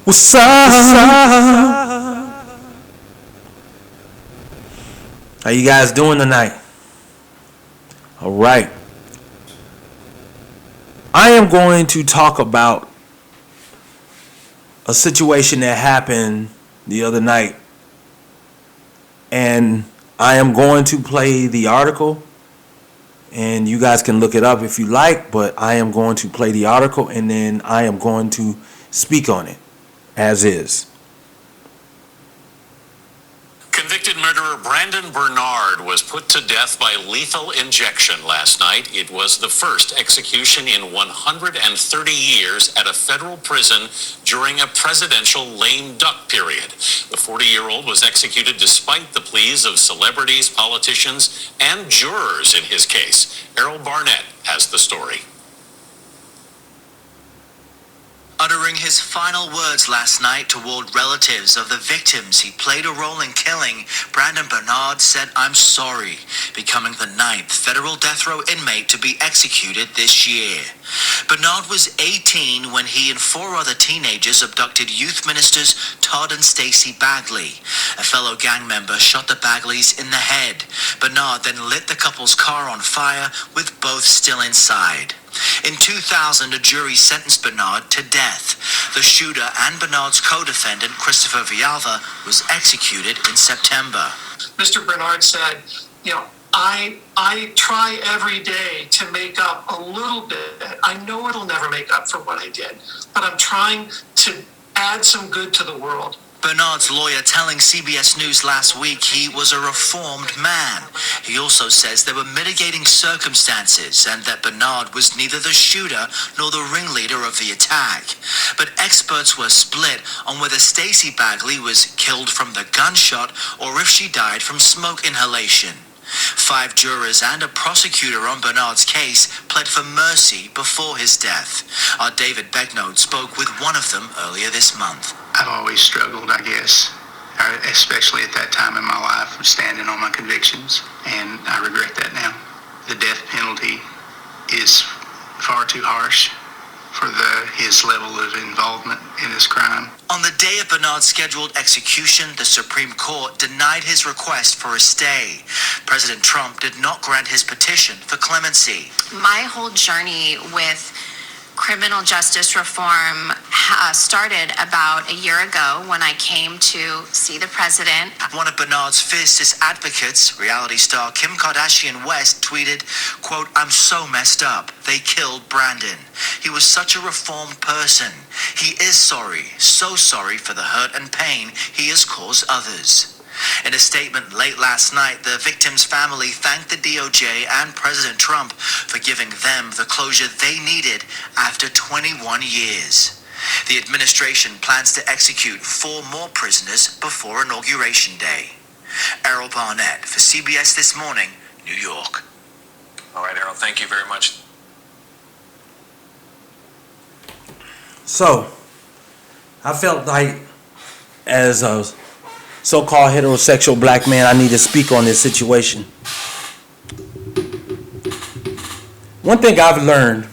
What's up? How you guys doing tonight? All right. I am going to talk about a situation that happened the other night. And I am going to play the article. And you guys can look it up if you like. But I am going to play the article and then I am going to speak on it as is. Convicted murderer Brandon Bernard was put to death by lethal injection last night. It was the first execution in 130 years at a federal prison during a presidential lame duck period. The 40-year-old was executed despite the pleas of celebrities, politicians, and jurors in his case. Errol Barnett has the story. Uttering his final words last night toward relatives of the victims he played a role in killing, Brandon Bernard said, "I'm sorry," becoming the 9th federal death row inmate to be executed this year. Bernard was 18 when he and 4 other teenagers abducted youth ministers Todd and Stacey Bagley. A fellow gang member shot the Bagleys in the head. Bernard then lit the couple's car on fire with both still inside. In 2000, a jury sentenced Bernard to death. The shooter and Bernard's co-defendant, Christopher Villalva, was executed in September. Mr. Bernard said, I try every day to make up a little bit. I know it'll never make up for what I did, but I'm trying to add some good to the world. Bernard's lawyer telling CBS News last week he was a reformed man. He also says there were mitigating circumstances and that Bernard was neither the shooter nor the ringleader of the attack. But experts were split on whether Stacey Bagley was killed from the gunshot or if she died from smoke inhalation. 5 jurors and a prosecutor on Bernard's case pled for mercy before his death. Our David Becknode spoke with one of them earlier this month. I've always struggled, I guess, especially at that time in my life, of standing on my convictions, and I regret that now. The death penalty is far too harsh for his level of involvement in this crime. On the day of Bernard's scheduled execution, the Supreme Court denied his request for a stay. President Trump did not grant his petition for clemency. My whole journey with criminal justice reform started about a year ago when I came to see the president. One of Bernard's fiercest advocates, reality star Kim Kardashian West, tweeted, quote, "I'm so messed up. They killed Brandon. He was such a reformed person. He is sorry, so sorry for the hurt and pain he has caused others." In a statement late last night, the victim's family thanked the DOJ and President Trump for giving them the closure they needed after 21 years. The administration plans to execute 4 more prisoners before Inauguration Day. Errol Barnett for CBS This Morning, New York. All right, Errol, thank you very much. So, I felt like as a so-called heterosexual black man, I need to speak on this situation. One thing I've learned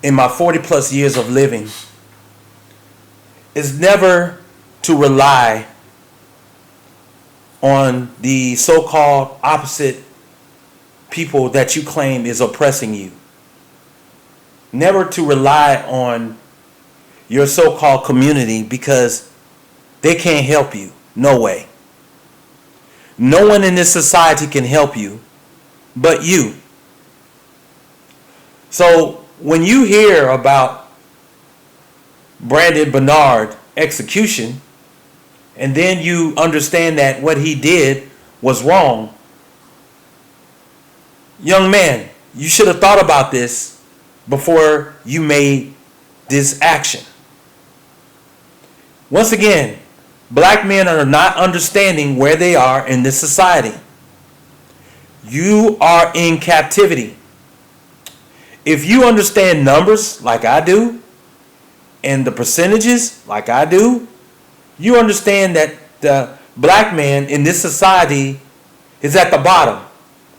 in my 40 plus years of living is never to rely on the so-called opposite people that you claim is oppressing you. Never to rely on your so-called community because they can't help you. No way. No one in this society can help you but you. So when you hear about Brandon Bernard execution and then you understand that what he did was wrong, young man, you should have thought about this before you made this action. Once again, black men are not understanding where they are in this society. You are in captivity. If you understand numbers like I do, and the percentages like I do, you understand that the black man in this society is at the bottom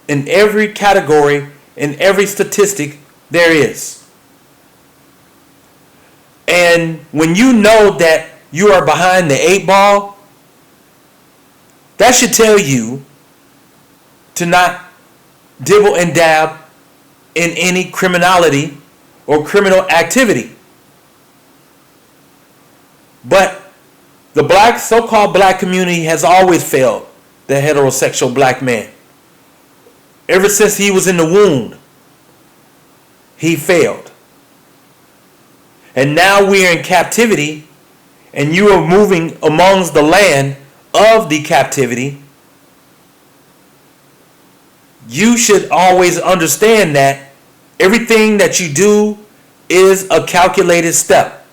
in every category, in every statistic there is. And when you know that you are behind the 8 ball, that should tell you to not dibble and dab in any criminality or criminal activity. But the so-called black community has always failed the heterosexual black man. Ever since he was in the womb, he failed. And now we are in captivity, and you are moving amongst the land of the captivity. You should always understand that everything that you do is a calculated step.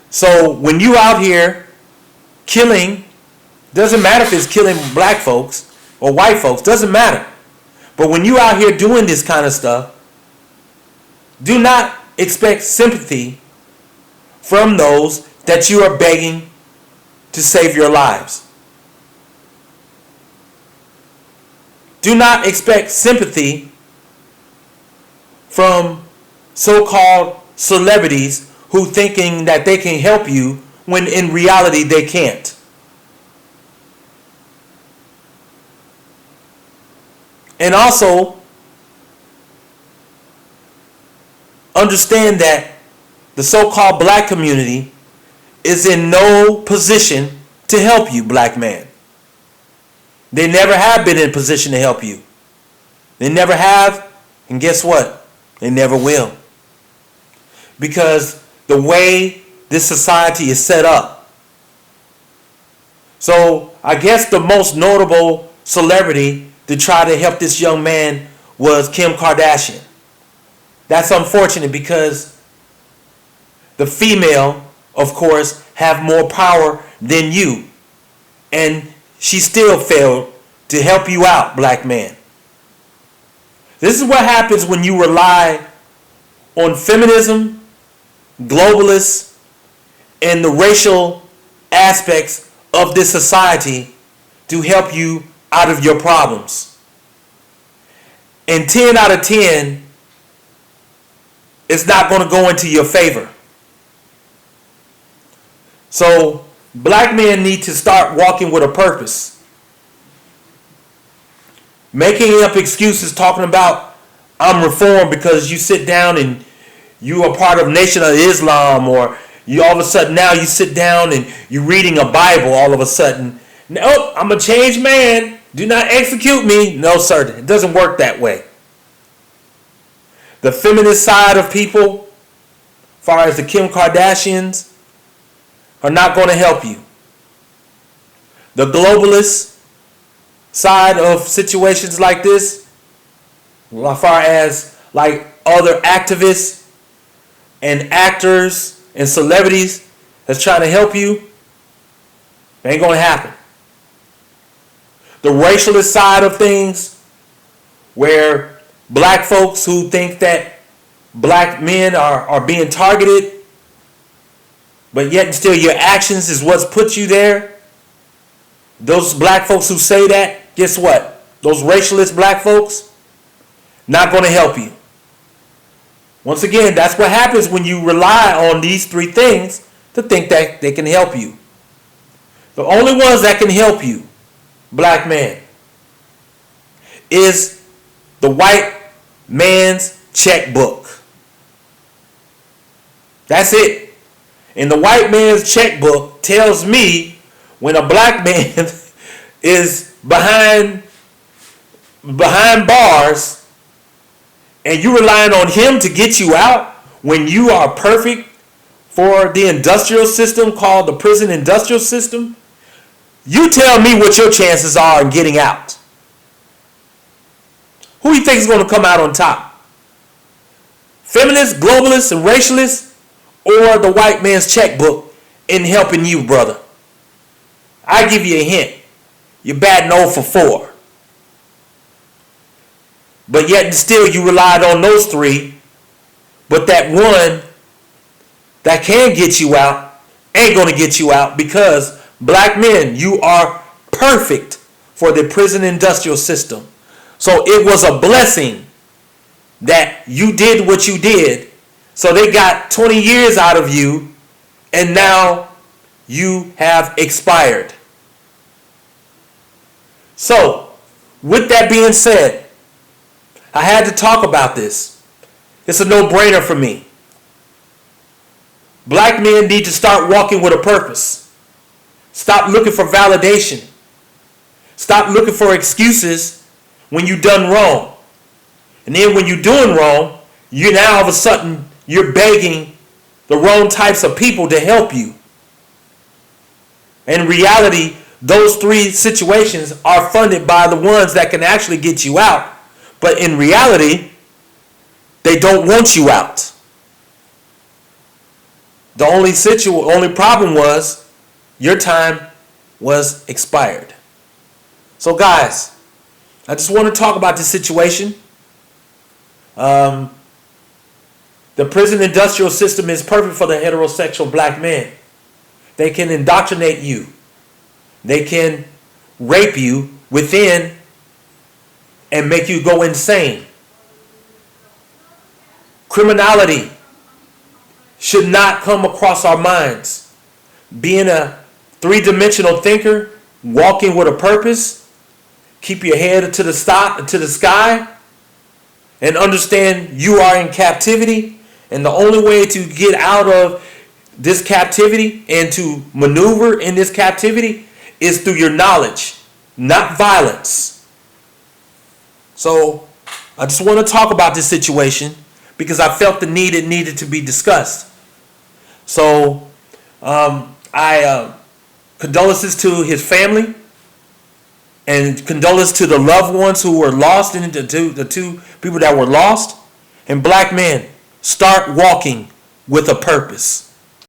So when you out here killing, doesn't matter if it's killing black folks or white folks, doesn't matter. But when you out here doing this kind of stuff, do not expect sympathy from those that you are begging to save your lives. Do not expect sympathy from so-called celebrities who thinking that they can help you when in reality they can't. And also, understand that the so-called black community is in no position to help you, black man. They never have been in a position to help you. They never have, and guess what? They never will. Because the way this society is set up. So I guess the most notable celebrity to try to help this young man was Kim Kardashian. That's unfortunate because the female, of course, have more power than you. And she still failed to help you out, black man. This is what happens when you rely on feminism, globalists, and the racial aspects of this society to help you out of your problems. And 10 out of 10, it's not going to go into your favor. So black men need to start walking with a purpose. Making up excuses talking about I'm reformed because you sit down and you are part of Nation of Islam, or you all of a sudden now you sit down and you're reading a Bible all of a sudden. Nope, I'm a changed man. Do not execute me. No, sir. It doesn't work that way. The feminist side of people, as far as the Kim Kardashians, are not going to help you. The globalist side of situations like this, as far as like other activists and actors and celebrities that's trying to help you, it ain't going to happen. The racialist side of things, where black folks who think that black men are being targeted, but yet and still your actions is what's put you there. Those black folks who say that, guess what? Those racialist black folks, not going to help you. Once again, that's what happens when you rely on these three things to think that they can help you. The only ones that can help you, black man, is the white man's checkbook. That's it. And the white man's checkbook tells me when a black man is behind bars and you relying on him to get you out when you are perfect for the industrial system called the prison industrial system, you tell me what your chances are in getting out. Who do you think is going to come out on top? Feminists, globalists, and racialists, or the white man's checkbook in helping you, brother? I give you a hint. You're batting 0 for 4. But yet and still you relied on those three. But that one that can get you out ain't going to get you out, because black men, you are perfect for the prison industrial system. So it was a blessing that you did what you did So they got 20 years out of you, and now you have expired. So, with that being said, I had to talk about this. It's a no-brainer for me. Black men need to start walking with a purpose. Stop looking for validation. Stop looking for excuses when you've done wrong. And then when you're doing wrong, you now all of a sudden you're begging the wrong types of people to help you. In reality, those three situations are funded by the ones that can actually get you out. But in reality, they don't want you out. The only problem was your time was expired. So guys, I just want to talk about this situation. The prison industrial system is perfect for the heterosexual black men. They can indoctrinate you. They can rape you within and make you go insane. Criminality should not come across our minds. Being a three-dimensional thinker, walking with a purpose, keep your head to the sky, and understand you are in captivity. And the only way to get out of this captivity and to maneuver in this captivity is through your knowledge, not violence. So I just want to talk about this situation because I felt the need it needed to be discussed. So I condolences to his family and condolences to the loved ones who were lost, and the two people that were lost. And black men, start walking with a purpose.